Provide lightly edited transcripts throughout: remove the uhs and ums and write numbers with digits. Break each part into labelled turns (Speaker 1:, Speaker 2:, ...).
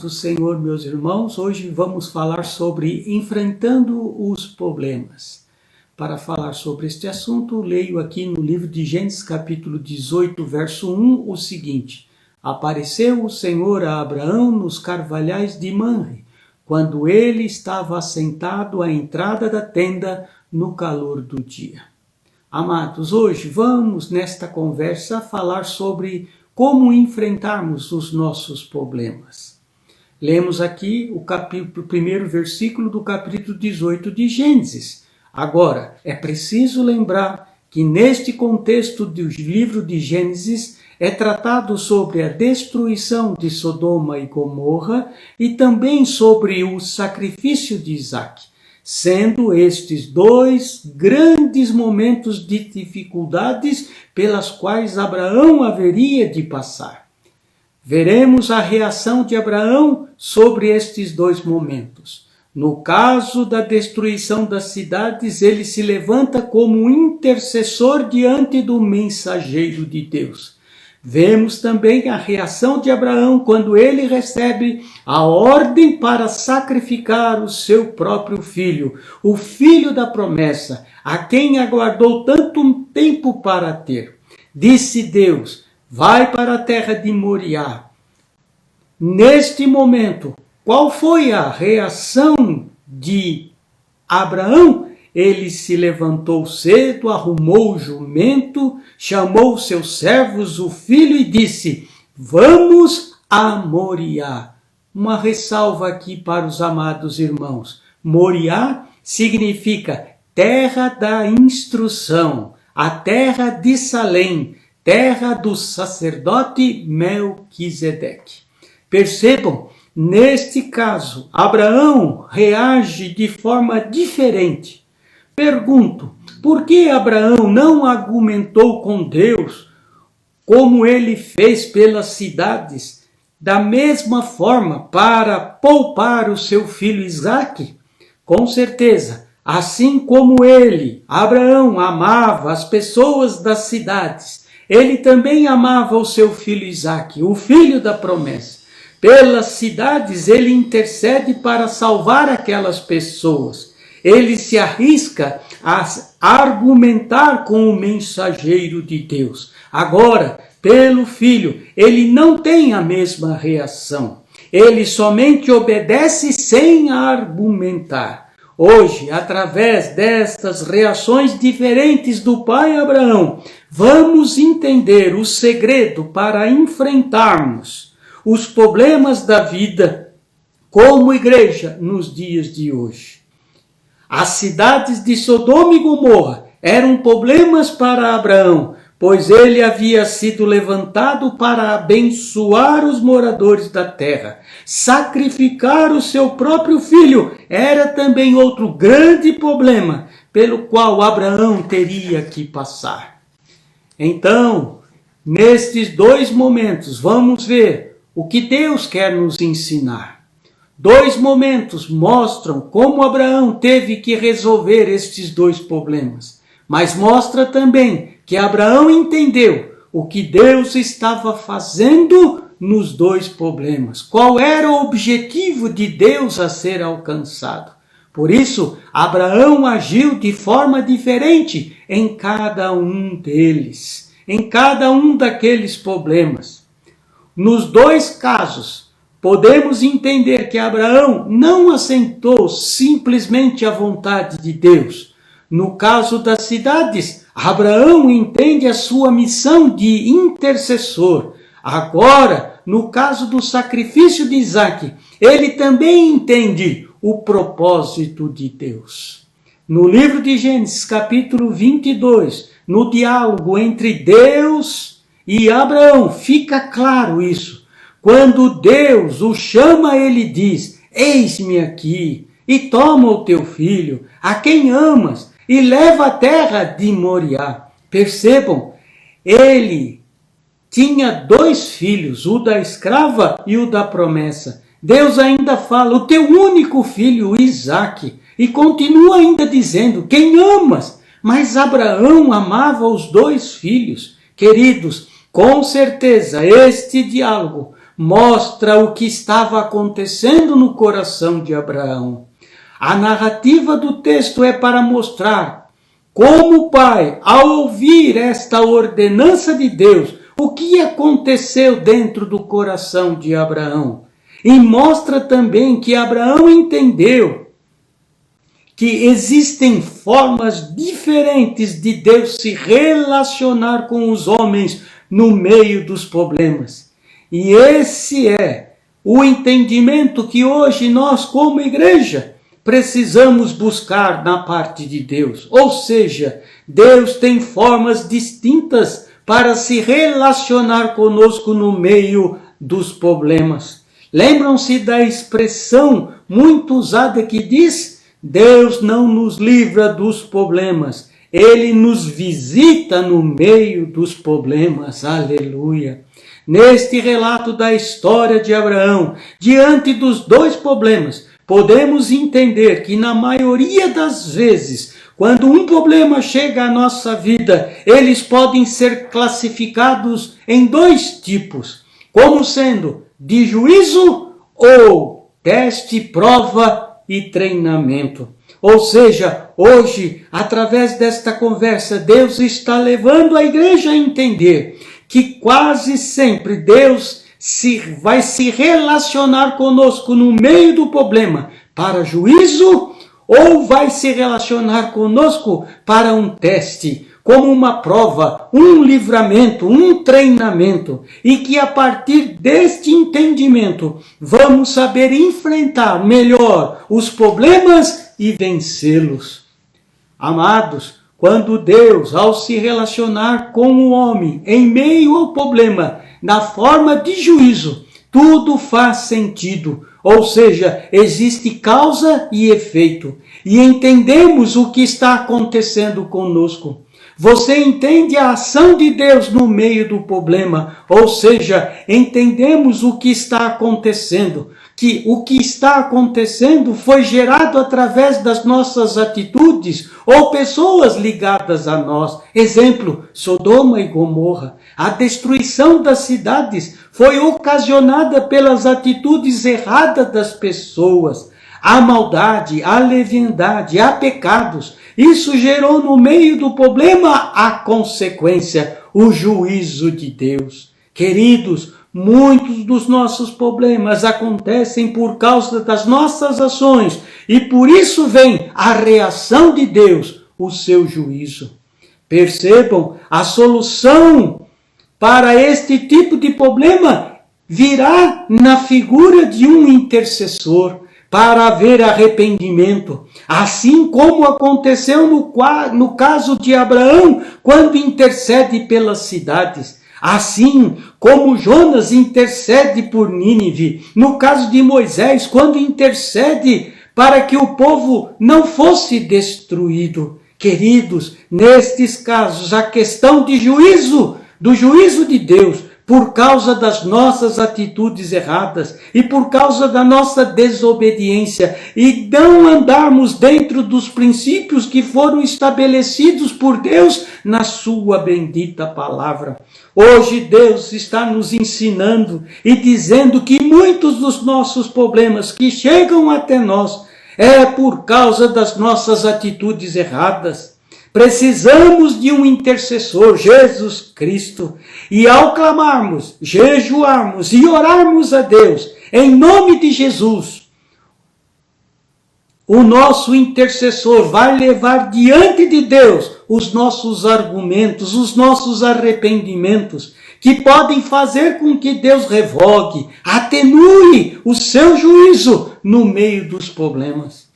Speaker 1: do Senhor, meus irmãos, hoje vamos falar sobre enfrentando os problemas. Para falar sobre este assunto, leio aqui no livro de Gênesis, capítulo 18, verso 1, o seguinte: Apareceu o Senhor a Abraão nos carvalhais de Manre, quando ele estava assentado à entrada da tenda no calor do dia. Amados, hoje vamos nesta conversa falar sobre como enfrentarmos os nossos problemas. Lemos aqui o primeiro versículo do capítulo 18 de Gênesis. Agora, é preciso lembrar que neste contexto do livro de Gênesis é tratado sobre a destruição de Sodoma e Gomorra e também sobre o sacrifício de Isaque, sendo estes dois grandes momentos de dificuldades pelas quais Abraão haveria de passar. Veremos a reação de Abraão sobre estes dois momentos. No caso da destruição das cidades, ele se levanta como um intercessor diante do mensageiro de Deus. Vemos também a reação de Abraão quando ele recebe a ordem para sacrificar o seu próprio filho, o filho da promessa, a quem aguardou tanto tempo para ter. Disse Deus: vai para a terra de Moriá. Neste momento, qual foi a reação de Abraão? Ele se levantou cedo, arrumou o jumento, chamou seus servos, o filho, e disse: vamos a Moriá. Uma ressalva aqui para os amados irmãos. Moriá significa terra da instrução, a terra de Salém, terra do sacerdote Melquisedeque. Percebam, neste caso, Abraão reage de forma diferente. Pergunto, por que Abraão não argumentou com Deus como ele fez pelas cidades, da mesma forma para poupar o seu filho Isaque? Com certeza, assim como ele, Abraão, amava as pessoas das cidades, ele também amava o seu filho Isaque, o filho da promessa. Pelas cidades ele intercede para salvar aquelas pessoas. Ele se arrisca a argumentar com o mensageiro de Deus. Agora, pelo filho, ele não tem a mesma reação. Ele somente obedece sem argumentar. Hoje, através destas reações diferentes do pai Abraão, vamos entender o segredo para enfrentarmos os problemas da vida como igreja nos dias de hoje. As cidades de Sodoma e Gomorra eram problemas para Abraão, pois ele havia sido levantado para abençoar os moradores da terra. Sacrificar o seu próprio filho era também outro grande problema pelo qual Abraão teria que passar. Então, nestes dois momentos, vamos ver o que Deus quer nos ensinar. Dois momentos mostram como Abraão teve que resolver estes dois problemas, mas mostra também que Abraão entendeu o que Deus estava fazendo nos dois problemas. Qual era o objetivo de Deus a ser alcançado? Por isso, Abraão agiu de forma diferente em cada um deles, em cada um daqueles problemas. Nos dois casos, podemos entender que Abraão não assentou simplesmente a vontade de Deus. No caso das cidades, Abraão entende a sua missão de intercessor. Agora, no caso do sacrifício de Isaque, ele também entende o propósito de Deus. No livro de Gênesis, capítulo 22, no diálogo entre Deus e Abraão, fica claro isso. Quando Deus o chama, ele diz: eis-me aqui, e toma o teu filho, a quem amas, e leva à terra de Moriá. Percebam, ele tinha dois filhos, o da escrava e o da promessa. Deus ainda fala: o teu único filho, Isaque, e continua ainda dizendo: quem amas? Mas Abraão amava os dois filhos. Queridos, com certeza este diálogo mostra o que estava acontecendo no coração de Abraão. A narrativa do texto é para mostrar como o pai, ao ouvir esta ordenança de Deus, o que aconteceu dentro do coração de Abraão. E mostra também que Abraão entendeu que existem formas diferentes de Deus se relacionar com os homens no meio dos problemas. E esse é o entendimento que hoje nós, como igreja, precisamos buscar na parte de Deus. Ou seja, Deus tem formas distintas para se relacionar conosco no meio dos problemas. Lembram-se da expressão muito usada que diz: Deus não nos livra dos problemas, Ele nos visita no meio dos problemas. Aleluia! Neste relato da história de Abraão, diante dos dois problemas, podemos entender que na maioria das vezes, quando um problema chega à nossa vida, eles podem ser classificados em dois tipos, como sendo de juízo ou teste, prova e treinamento. Ou seja, hoje, através desta conversa, Deus está levando a igreja a entender que quase sempre Deus vai se relacionar conosco no meio do problema para juízo, ou vai se relacionar conosco para um teste, como uma prova, um livramento, um treinamento, e que a partir deste entendimento vamos saber enfrentar melhor os problemas e vencê-los. Amados, quando Deus, ao se relacionar com o homem em meio ao problema, na forma de juízo, tudo faz sentido. Ou seja, existe causa e efeito. E entendemos o que está acontecendo conosco. Você entende a ação de Deus no meio do problema. Ou seja, entendemos o que está acontecendo. Que o que está acontecendo foi gerado através das nossas atitudes ou pessoas ligadas a nós. Exemplo, Sodoma e Gomorra. A destruição das cidades foi ocasionada pelas atitudes erradas das pessoas. Há maldade, há leviandade, há pecados. Isso gerou no meio do problema a consequência, o juízo de Deus. Queridos, muitos dos nossos problemas acontecem por causa das nossas ações e por isso vem a reação de Deus, o seu juízo. Percebam, a solução para este tipo de problema virá na figura de um intercessor para haver arrependimento, assim como aconteceu no caso de Abraão, quando intercede pelas cidades. Assim como Jonas intercede por Nínive, no caso de Moisés, quando intercede para que o povo não fosse destruído. Queridos, nestes casos, a questão de juízo, do juízo de Deus, por causa das nossas atitudes erradas e por causa da nossa desobediência e não andarmos dentro dos princípios que foram estabelecidos por Deus na sua bendita palavra. Hoje Deus está nos ensinando e dizendo que muitos dos nossos problemas que chegam até nós é por causa das nossas atitudes erradas. Precisamos de um intercessor, Jesus Cristo. E ao clamarmos, jejuarmos e orarmos a Deus, em nome de Jesus, o nosso intercessor vai levar diante de Deus os nossos argumentos, os nossos arrependimentos, que podem fazer com que Deus revogue, atenue o seu juízo no meio dos problemas.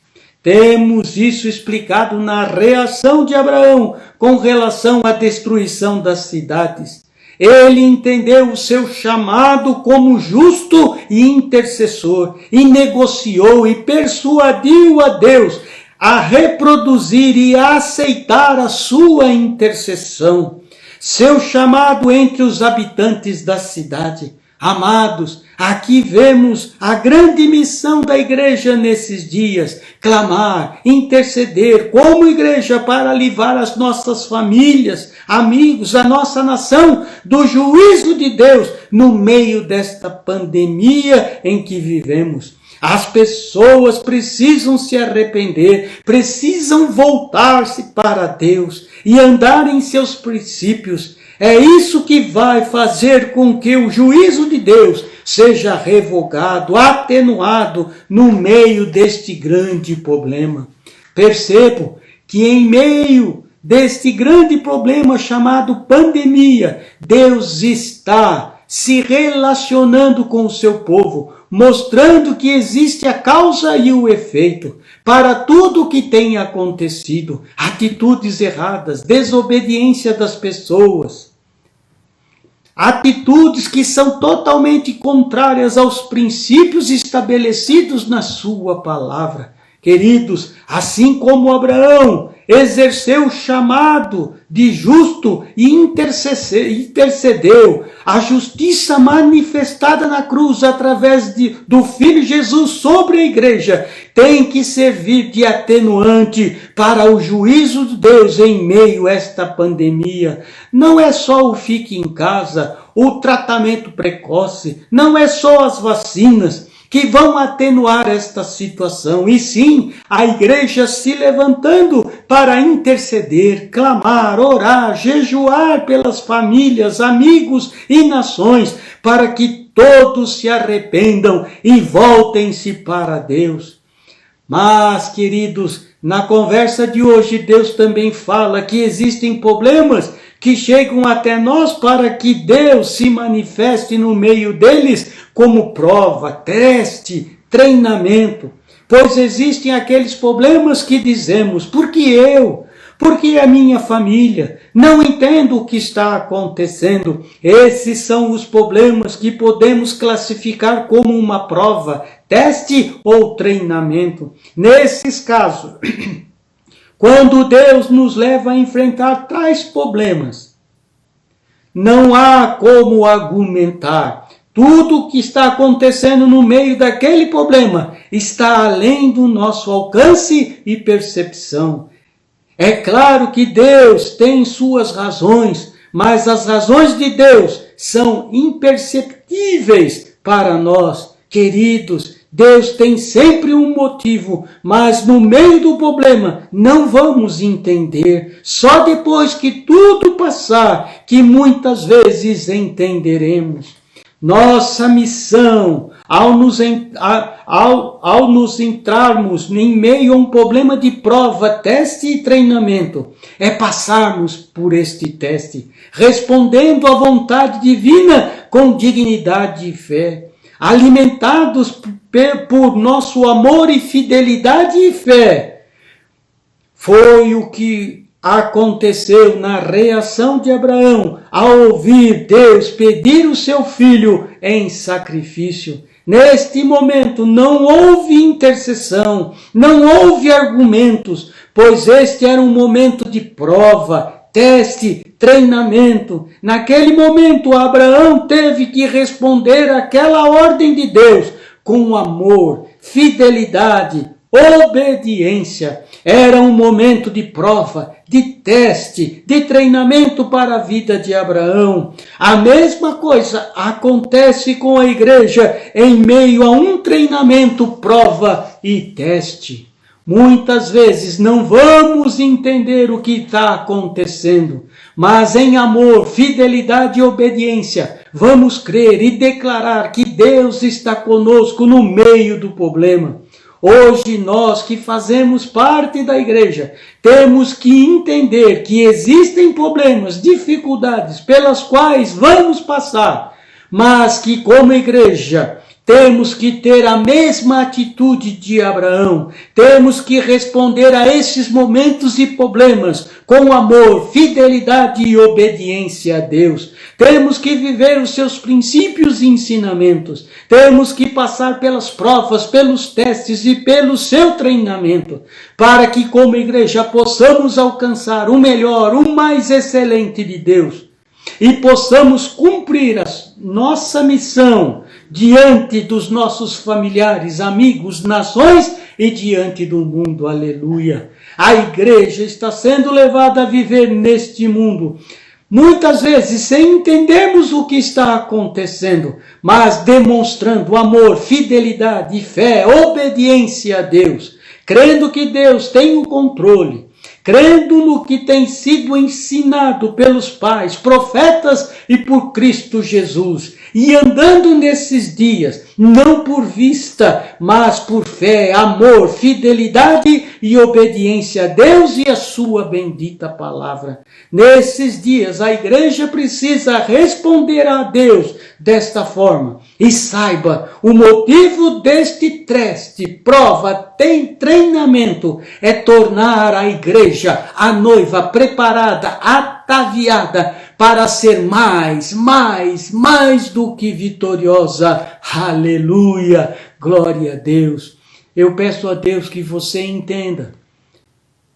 Speaker 1: Temos isso explicado na reação de Abraão com relação à destruição das cidades. Ele entendeu o seu chamado como justo e intercessor e negociou e persuadiu a Deus a reproduzir e a aceitar a sua intercessão. Seu chamado entre os habitantes da cidade. Amados, aqui vemos a grande missão da igreja nesses dias: clamar, interceder como igreja para livrar as nossas famílias, amigos, a nossa nação do juízo de Deus no meio desta pandemia em que vivemos. As pessoas precisam se arrepender, precisam voltar-se para Deus e andar em seus princípios. É isso que vai fazer com que o juízo de Deus seja revogado, atenuado no meio deste grande problema. Percebo que em meio deste grande problema chamado pandemia, Deus está se relacionando com o seu povo, mostrando que existe a causa e o efeito para tudo o que tem acontecido, atitudes erradas, desobediência das pessoas, atitudes que são totalmente contrárias aos princípios estabelecidos na sua palavra. Queridos, assim como Abraão exerceu o chamado de justo e intercedeu, a justiça manifestada na cruz através do Filho Jesus sobre a igreja tem que servir de atenuante para o juízo de Deus em meio a esta pandemia. Não é só o fique em casa, o tratamento precoce, não é só as vacinas que vão atenuar esta situação, e sim a igreja se levantando para interceder, clamar, orar, jejuar pelas famílias, amigos e nações, para que todos se arrependam e voltem-se para Deus. Mas, queridos, na conversa de hoje, Deus também fala que existem problemas que chegam até nós para que Deus se manifeste no meio deles como prova, teste, treinamento. Pois existem aqueles problemas que dizemos: por que eu? Por que a minha família? Não entendo o que está acontecendo. Esses são os problemas que podemos classificar como uma prova, teste ou treinamento. Nesses casos, quando Deus nos leva a enfrentar tais problemas, não há como argumentar. Tudo o que está acontecendo no meio daquele problema está além do nosso alcance e percepção. É claro que Deus tem suas razões, mas as razões de Deus são imperceptíveis para nós. Queridos, Deus tem sempre um motivo, mas no meio do problema não vamos entender. Só depois que tudo passar, que muitas vezes entenderemos. Nossa missão, ao nos entrarmos em meio a um problema de prova, teste e treinamento, é passarmos por este teste, respondendo à vontade divina com dignidade e fé, alimentados por nosso amor e fidelidade e fé. Foi o que aconteceu na reação de Abraão ao ouvir Deus pedir o seu filho em sacrifício. Neste momento não houve intercessão, não houve argumentos, pois este era um momento de prova, teste, treinamento. Naquele momento Abraão teve que responder àquela ordem de Deus com amor, fidelidade, obediência. Era um momento de prova, de teste, de treinamento para a vida de Abraão. A mesma coisa acontece com a igreja em meio a um treinamento, prova e teste. Muitas vezes não vamos entender o que está acontecendo, mas em amor, fidelidade e obediência, vamos crer e declarar que Deus está conosco no meio do problema. Hoje nós que fazemos parte da igreja, temos que entender que existem problemas, dificuldades pelas quais vamos passar, mas que como igreja temos que ter a mesma atitude de Abraão. Temos que responder a esses momentos e problemas com amor, fidelidade e obediência a Deus. Temos que viver os seus princípios e ensinamentos. Temos que passar pelas provas, pelos testes e pelo seu treinamento, para que como igreja possamos alcançar o melhor, o mais excelente de Deus. E possamos cumprir nossa missão diante dos nossos familiares, amigos, nações e diante do mundo. Aleluia! A igreja está sendo levada a viver neste mundo, muitas vezes sem entendermos o que está acontecendo, mas demonstrando amor, fidelidade, fé, obediência a Deus, crendo que Deus tem o controle, crendo no que tem sido ensinado pelos pais, profetas e por Cristo Jesus, e andando nesses dias, não por vista, mas por fé, amor, fidelidade e obediência a Deus e a sua bendita palavra. Nesses dias, a igreja precisa responder a Deus desta forma. E saiba, o motivo deste teste, prova, treinamento, é tornar a igreja, a noiva preparada, ataviada, para ser mais do que vitoriosa. Aleluia! Glória a Deus! Eu peço a Deus que você entenda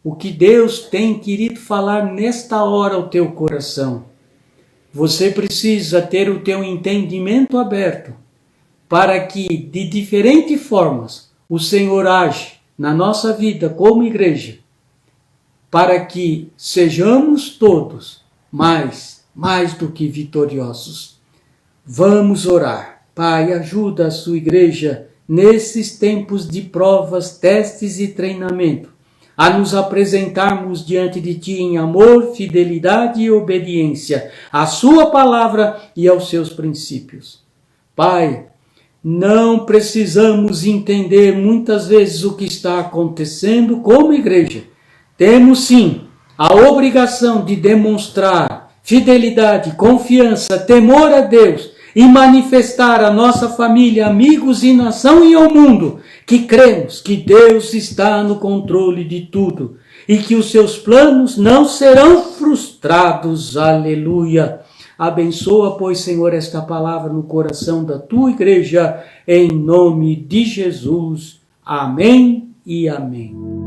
Speaker 1: o que Deus tem querido falar nesta hora ao teu coração. Você precisa ter o teu entendimento aberto para que, de diferentes formas, o Senhor age na nossa vida como igreja, para que sejamos todos mais do que vitoriosos. Vamos orar. Pai, ajuda a sua igreja nesses tempos de provas, testes e treinamento, a nos apresentarmos diante de Ti em amor, fidelidade e obediência à Sua palavra e aos seus princípios. Pai, não precisamos entender muitas vezes o que está acontecendo como igreja. Temos sim a obrigação de demonstrar fidelidade, confiança, temor a Deus e manifestar à nossa família, amigos e nação e ao mundo que cremos que Deus está no controle de tudo e que os seus planos não serão frustrados. Aleluia! Abençoa, pois, Senhor, esta palavra no coração da tua igreja, em nome de Jesus. Amém e amém.